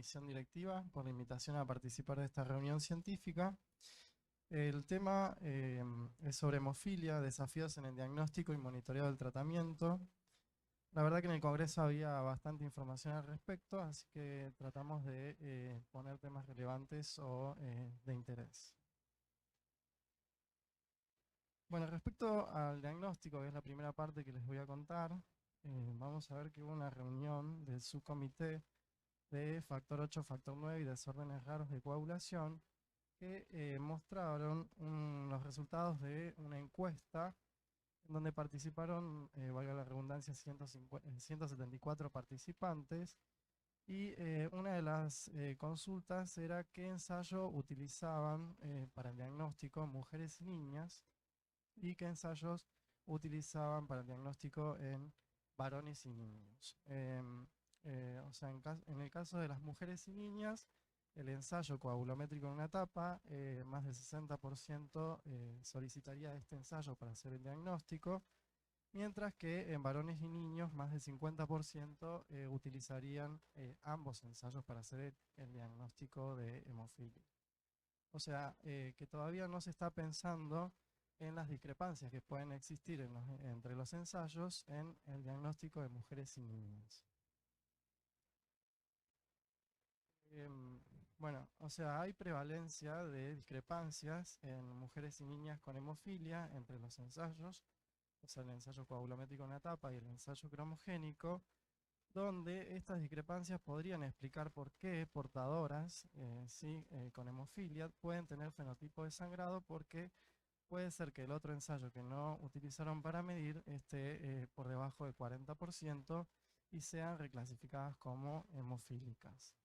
comisión directiva por la invitación a participar de esta reunión científica. El tema es sobre hemofilia, desafíos en el diagnóstico y monitoreo del tratamiento. La verdad que en el Congreso había bastante información al respecto, así que tratamos de poner temas relevantes o de interés. Bueno, respecto al diagnóstico, que es la primera parte que les voy a contar, vamos a ver que hubo una reunión del subcomité de factor 8, factor 9 y desórdenes raros de coagulación que mostraron los resultados de una encuesta en donde participaron, valga la redundancia, 174 participantes. Y una de las consultas era qué ensayo utilizaban para el diagnóstico mujeres y niñas y qué ensayos utilizaban para el diagnóstico en varones y niños. O sea, en el caso de las mujeres y niñas, el ensayo coagulométrico en una etapa, más del 60% solicitaría este ensayo para hacer el diagnóstico, mientras que en varones y niños más del 50% utilizarían ambos ensayos para hacer el diagnóstico de hemofilia. O sea, que todavía no se está pensando en las discrepancias que pueden existir entre los ensayos en el diagnóstico de mujeres y niños. Bueno, o sea, hay prevalencia de discrepancias en mujeres y niñas con hemofilia entre los ensayos, o sea, el ensayo coagulométrico en una etapa y el ensayo cromogénico, donde estas discrepancias podrían explicar por qué portadoras con hemofilia pueden tener fenotipo de sangrado, porque puede ser que el otro ensayo que no utilizaron para medir esté por debajo del 40% y sean reclasificadas como hemofílicas.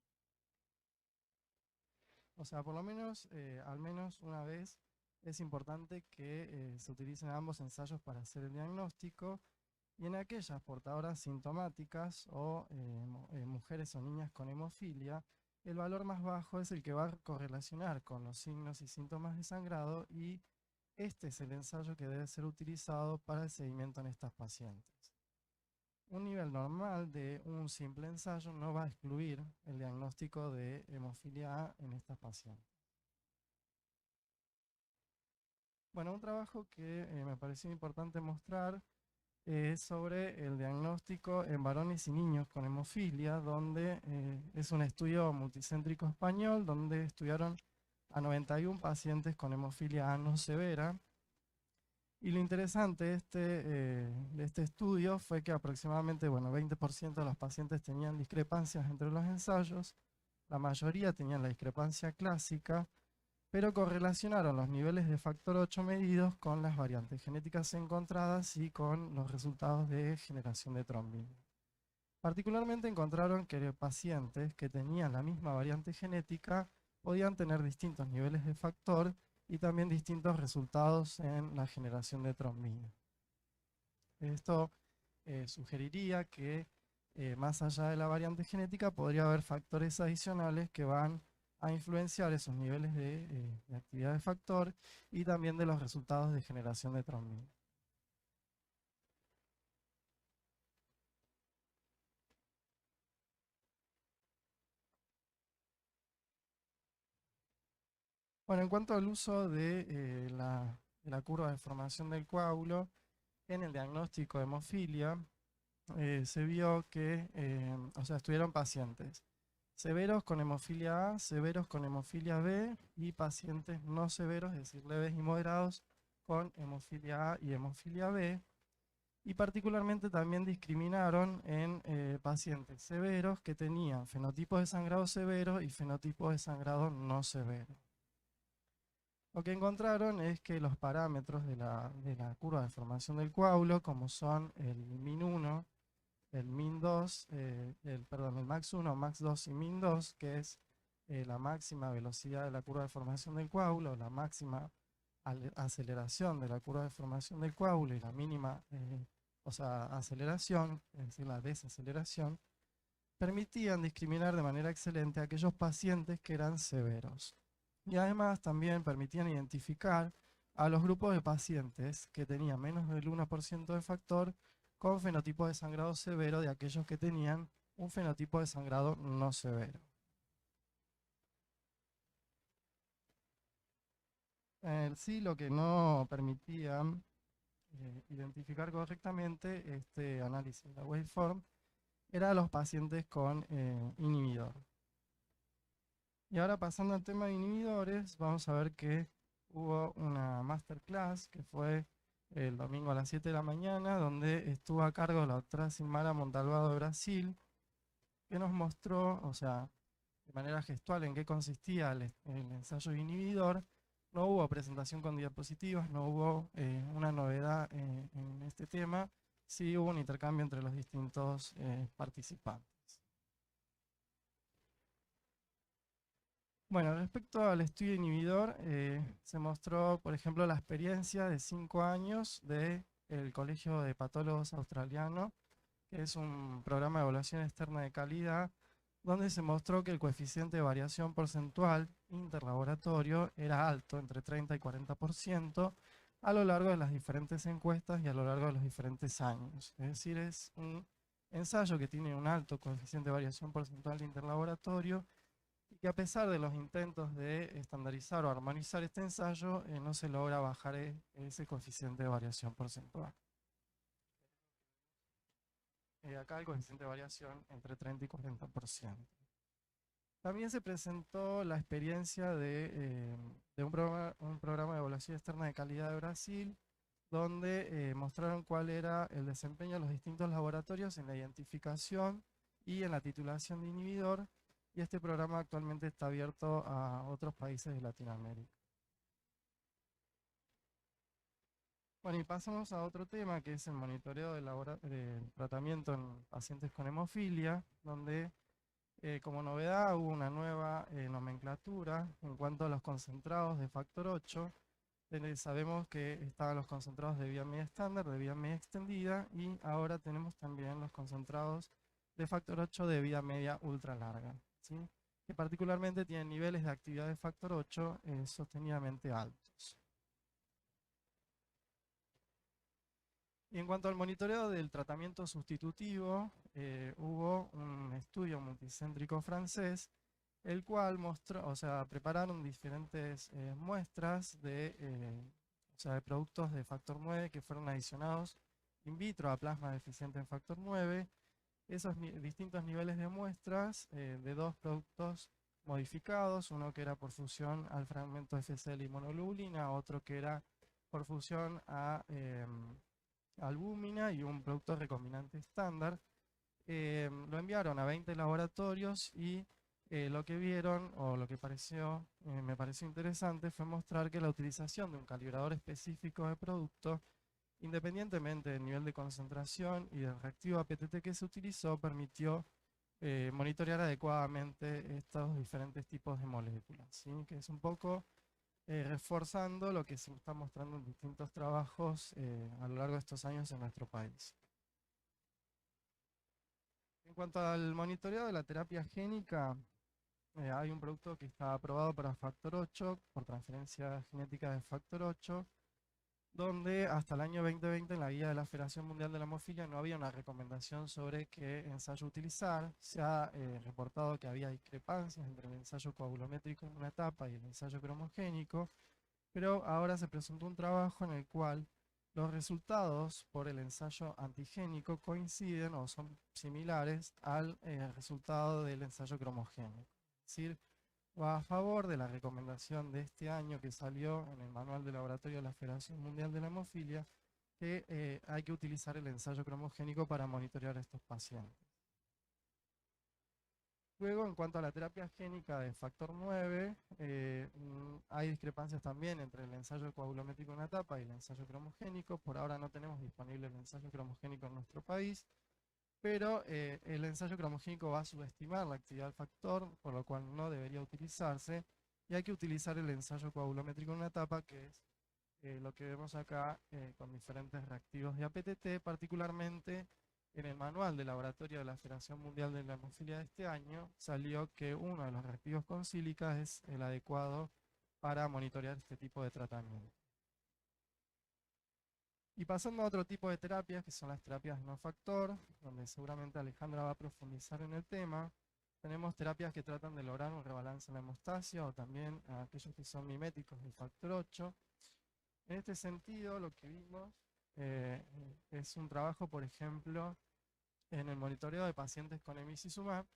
O sea, por lo menos, al menos una vez, es importante que se utilicen ambos ensayos para hacer el diagnóstico, y en aquellas portadoras sintomáticas o mujeres o niñas con hemofilia, el valor más bajo es el que va a correlacionar con los signos y síntomas de sangrado, y este es el ensayo que debe ser utilizado para el seguimiento en estas pacientes. Un nivel normal de un simple ensayo no va a excluir el diagnóstico de hemofilia A en estas pacientes. Bueno, un trabajo que me pareció importante mostrar es sobre el diagnóstico en varones y niños con hemofilia, donde es un estudio multicéntrico español, donde estudiaron a 91 pacientes con hemofilia A no severa. Y lo interesante de este estudio fue que aproximadamente 20% de los pacientes tenían discrepancias entre los ensayos, la mayoría tenían la discrepancia clásica, pero correlacionaron los niveles de factor 8 medidos con las variantes genéticas encontradas y con los resultados de generación de trombina. Particularmente encontraron que pacientes que tenían la misma variante genética podían tener distintos niveles de factor y también distintos resultados en la generación de trombina. Esto sugeriría que más allá de la variante genética podría haber factores adicionales que van a influenciar esos niveles de actividad de factor y también de los resultados de generación de trombina. Bueno, en cuanto al uso de la curva de formación del coágulo en el diagnóstico de hemofilia, se vio que, o sea, estuvieron pacientes severos con hemofilia A, severos con hemofilia B y pacientes no severos, es decir, leves y moderados, con hemofilia A y hemofilia B. Y particularmente también discriminaron en pacientes severos que tenían fenotipos de sangrado severo y fenotipos de sangrado no severo. Lo que encontraron es que los parámetros de la curva de formación del coágulo, como son el min1, el min2, el max1, max2 y min2, que es la máxima velocidad de la curva de formación del coágulo, la máxima aceleración de la curva de formación del coágulo y la mínima aceleración, es decir, la desaceleración, permitían discriminar de manera excelente a aquellos pacientes que eran severos. Y además también permitían identificar a los grupos de pacientes que tenían menos del 1% de factor con fenotipo de sangrado severo de aquellos que tenían un fenotipo de sangrado no severo. Sí, lo que no permitía identificar correctamente este análisis de la waveform era los pacientes con inhibidor. Y ahora pasando al tema de inhibidores, vamos a ver que hubo una masterclass que fue el domingo a las 7 de la mañana, donde estuvo a cargo la doctora Silmara Montalbado de Brasil, que nos mostró, o sea, de manera gestual en qué consistía el ensayo inhibidor. No hubo presentación con diapositivas, no hubo una novedad en este tema, sí hubo un intercambio entre los distintos participantes. Bueno, respecto al estudio inhibidor, se mostró, por ejemplo, la experiencia de 5 años del Colegio de Patólogos Australiano, que es un programa de evaluación externa de calidad, donde se mostró que el coeficiente de variación porcentual interlaboratorio era alto, entre 30 y 40%, a lo largo de las diferentes encuestas y a lo largo de los diferentes años. Es decir, es un ensayo que tiene un alto coeficiente de variación porcentual interlaboratorio y que a pesar de los intentos de estandarizar o armonizar este ensayo, no se logra bajar ese coeficiente de variación porcentual. Acá el coeficiente de variación entre 30 y 40%. También se presentó la experiencia de un programa de evaluación externa de calidad de Brasil, donde mostraron cuál era el desempeño de los distintos laboratorios en la identificación y en la titulación de inhibidor, y este programa actualmente está abierto a otros países de Latinoamérica. Bueno, y pasamos a otro tema, que es el monitoreo del tratamiento en pacientes con hemofilia, donde como novedad hubo una nueva nomenclatura en cuanto a los concentrados de factor 8. Sabemos que estaban los concentrados de vía media estándar, de vía media extendida, y ahora tenemos también los concentrados de factor 8 de vía media ultra larga, ¿sí? Que particularmente tienen niveles de actividad de factor 8 sostenidamente altos. Y en cuanto al monitoreo del tratamiento sustitutivo, hubo un estudio multicéntrico francés, el cual mostró, o sea, prepararon diferentes muestras o sea, de productos de factor 9 que fueron adicionados in vitro a plasma deficiente en factor 9. Esos distintos niveles de muestras de dos productos modificados, uno que era por fusión al fragmento FCL y monoglobulina, otro que era por fusión a albúmina y un producto recombinante estándar. Lo enviaron a 20 laboratorios y lo que vieron, o lo que me pareció interesante, fue mostrar que la utilización de un calibrador específico de producto, independientemente del nivel de concentración y del reactivo APTT que se utilizó, permitió monitorear adecuadamente estos diferentes tipos de moléculas, ¿sí? Que es un poco reforzando lo que se está mostrando en distintos trabajos a lo largo de estos años en nuestro país. En cuanto al monitoreo de la terapia génica, hay un producto que está aprobado para factor 8, por transferencia genética de factor 8, donde hasta el año 2020 en la guía de la Federación Mundial de la Hemofilia no había una recomendación sobre qué ensayo utilizar. Se ha reportado que había discrepancias entre el ensayo coagulométrico en una etapa y el ensayo cromogénico, pero ahora se presentó un trabajo en el cual los resultados por el ensayo antigénico coinciden o son similares al resultado del ensayo cromogénico. Es decir, va a favor de la recomendación de este año que salió en el Manual de Laboratorio de la Federación Mundial de la Hemofilia, que hay que utilizar el ensayo cromogénico para monitorear a estos pacientes. Luego, en cuanto a la terapia génica de factor 9, hay discrepancias también entre el ensayo coagulométrico en una etapa y el ensayo cromogénico. Por ahora no tenemos disponible el ensayo cromogénico en nuestro país, pero el ensayo cromogénico va a subestimar la actividad del factor, por lo cual no debería utilizarse, y hay que utilizar el ensayo coagulométrico en una etapa, que es lo que vemos acá con diferentes reactivos de APTT, particularmente en el manual de laboratorio de la Federación Mundial de la Hemofilia de este año, salió que uno de los reactivos con sílica es el adecuado para monitorear este tipo de tratamiento. Y pasando a otro tipo de terapias, que son las terapias no factor, donde seguramente Alejandra va a profundizar en el tema. tenemos terapias que tratan de lograr un rebalance en la hemostasia o también aquellos que son miméticos del factor 8. En este sentido, lo que vimos es un trabajo, por ejemplo, en el monitoreo de pacientes con emicizumab,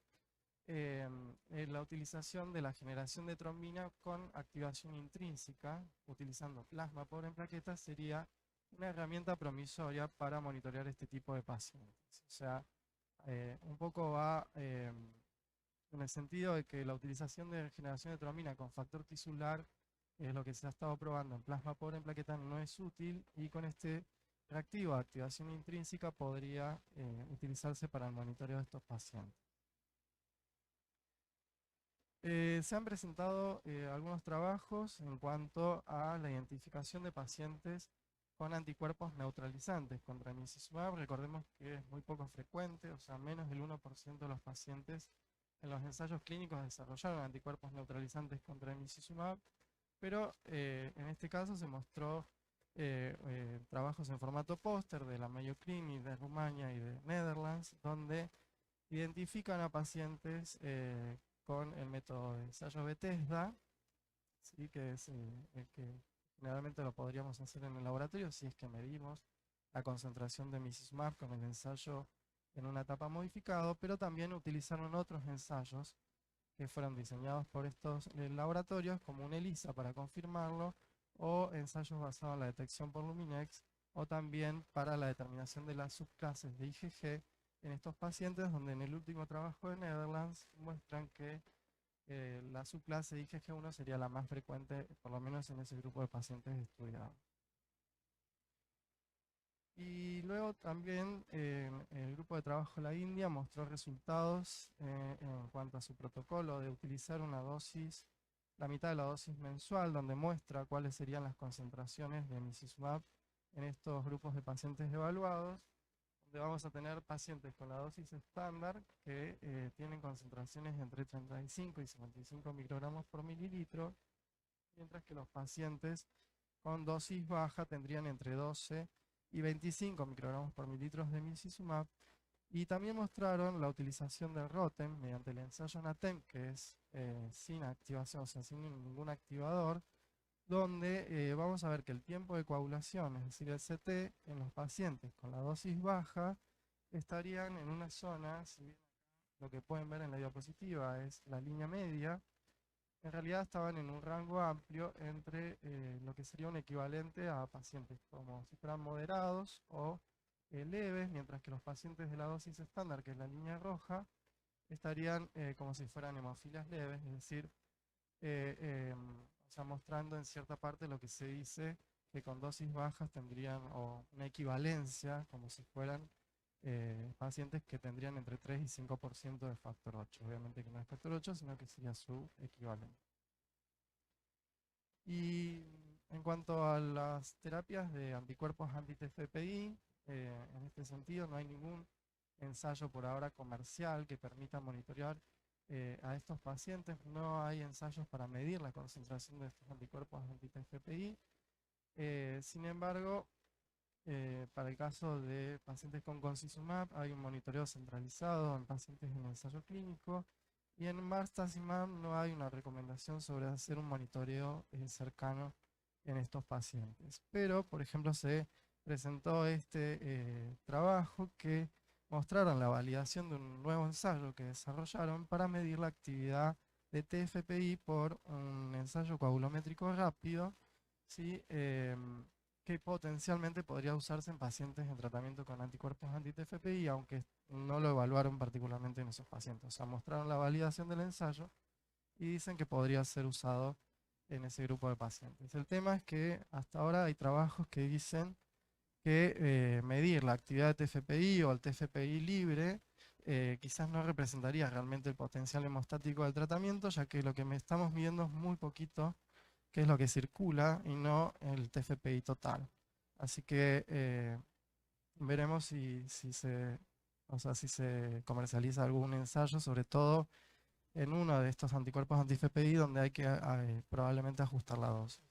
en la utilización de la generación de trombina con activación intrínseca, utilizando plasma pobre en plaquetas, sería una herramienta promisoria para monitorear este tipo de pacientes. O sea, un poco va en el sentido de que la utilización de generación de trombina con factor tisular es lo que se ha estado probando en plasma pobre en plaquetas, no es útil, y con este reactivo de activación intrínseca podría utilizarse para el monitoreo de estos pacientes. Se han presentado algunos trabajos en cuanto a la identificación de pacientes con anticuerpos neutralizantes contra emicizumab. Recordemos que es muy poco frecuente, o sea, menos del 1% de los pacientes en los ensayos clínicos desarrollaron anticuerpos neutralizantes contra emicizumab, pero en este caso se mostró trabajos en formato póster de la Mayo Clinic de Rumania y de Netherlands, donde identifican a pacientes con el método de ensayo Bethesda, ¿sí? Que es el que generalmente lo podríamos hacer en el laboratorio si es que medimos la concentración de emicizumab con el ensayo en una etapa modificado, pero también utilizaron otros ensayos que fueron diseñados por estos laboratorios, como un ELISA para confirmarlo, o ensayos basados en la detección por Luminex, o también para la determinación de las subclases de IgG en estos pacientes, donde en el último trabajo de Netherlands muestran que la subclase de IgG1 sería la más frecuente, por lo menos en ese grupo de pacientes estudiados. Y luego también el grupo de trabajo de la India mostró resultados en cuanto a su protocolo de utilizar una dosis, la mitad de la dosis mensual, donde muestra cuáles serían las concentraciones de emicizumab en estos grupos de pacientes evaluados, donde vamos a tener pacientes con la dosis estándar que tienen concentraciones entre 35 y 55 microgramos por mililitro, mientras que los pacientes con dosis baja tendrían entre 12 y 25 microgramos por mililitro de emicizumab, y también mostraron la utilización del ROTEM mediante el ensayo NATEM, que es sin activación, o sea, sin ningún activador, donde vamos a ver que el tiempo de coagulación, es decir, el CT, en los pacientes con la dosis baja, estarían en una zona, si bien lo que pueden ver en la diapositiva es la línea media, en realidad estaban en un rango amplio entre lo que sería un equivalente a pacientes como si fueran moderados o leves, mientras que los pacientes de la dosis estándar, que es la línea roja, estarían como si fueran hemofilias leves, es decir, o sea, mostrando en cierta parte lo que se dice que con dosis bajas tendrían una equivalencia, como si fueran pacientes que tendrían entre 3 y 5% de factor 8. Obviamente que no es factor 8, sino que sería su equivalente. Y en cuanto a las terapias de anticuerpos anti-TFPI, en este sentido no hay ningún ensayo por ahora comercial que permita monitorear a estos pacientes. No hay ensayos para medir la concentración de estos anticuerpos anti-TFPI. Sin embargo, para el caso de pacientes con concizumab hay un monitoreo centralizado en pacientes en ensayo clínico, y en marstacimab no hay una recomendación sobre hacer un monitoreo cercano en estos pacientes. Pero, por ejemplo, se presentó este trabajo que mostraron la validación de un nuevo ensayo que desarrollaron para medir la actividad de TFPI por un ensayo coagulométrico rápido, ¿sí? Que potencialmente podría usarse en pacientes en tratamiento con anticuerpos anti-TFPI, aunque no lo evaluaron particularmente en esos pacientes. O sea, mostraron la validación del ensayo y dicen que podría ser usado en ese grupo de pacientes. El tema es que hasta ahora hay trabajos que dicen que medir la actividad de TFPI o el TFPI libre quizás no representaría realmente el potencial hemostático del tratamiento, ya que lo que estamos midiendo es muy poquito, que es lo que circula, y no el TFPI total. Así que veremos si se comercializa algún ensayo, sobre todo en uno de estos anticuerpos anti-TFPI donde hay que probablemente ajustar la dosis.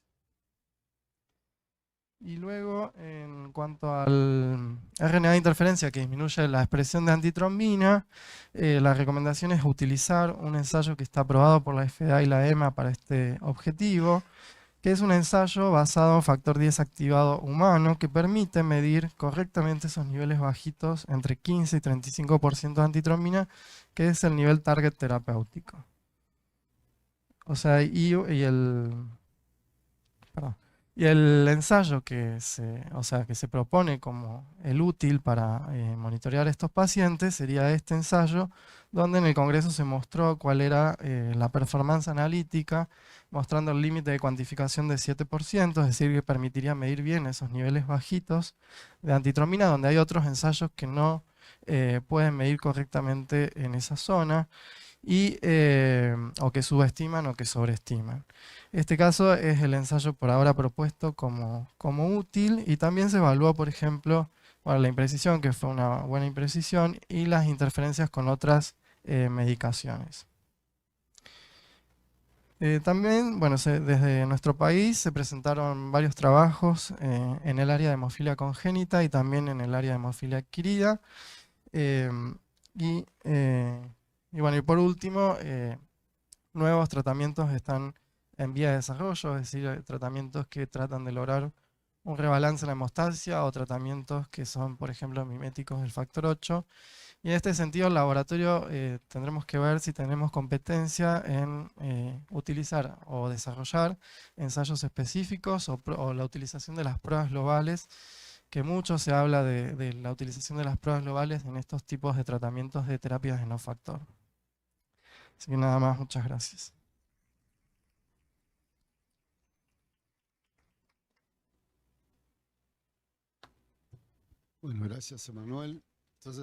Y luego, en cuanto al RNA de interferencia que disminuye la expresión de antitrombina, la recomendación es utilizar un ensayo que está aprobado por la FDA y la EMA para este objetivo, que es un ensayo basado en factor 10 activado humano que permite medir correctamente esos niveles bajitos entre 15 y 35% de antitrombina, que es el nivel target terapéutico. O sea, perdón. Y el ensayo o sea, que se propone como el útil para monitorear estos pacientes sería este ensayo, donde en el Congreso se mostró cuál era la performance analítica, mostrando el límite de cuantificación de 7%, es decir, que permitiría medir bien esos niveles bajitos de antitrombina, donde hay otros ensayos que no pueden medir correctamente en esa zona, o que subestiman o que sobreestiman. Este caso es el ensayo por ahora propuesto como útil, y también se evaluó, por ejemplo, bueno, la imprecisión, que fue una buena imprecisión, y las interferencias con otras medicaciones. También, bueno, desde nuestro país se presentaron varios trabajos en el área de hemofilia congénita y también en el área de hemofilia adquirida. em, y, eh, y bueno, y por último, nuevos tratamientos están en vía de desarrollo, es decir, tratamientos que tratan de lograr un rebalance en la hemostasia, o tratamientos que son, por ejemplo, miméticos del factor 8. Y en este sentido, el laboratorio tendremos que ver si tenemos competencia en utilizar o desarrollar ensayos específicos, o la utilización de las pruebas globales, que mucho se habla de la utilización de las pruebas globales en estos tipos de tratamientos de terapias de no factor. Así que nada más, muchas gracias. Bueno, gracias, Emanuel.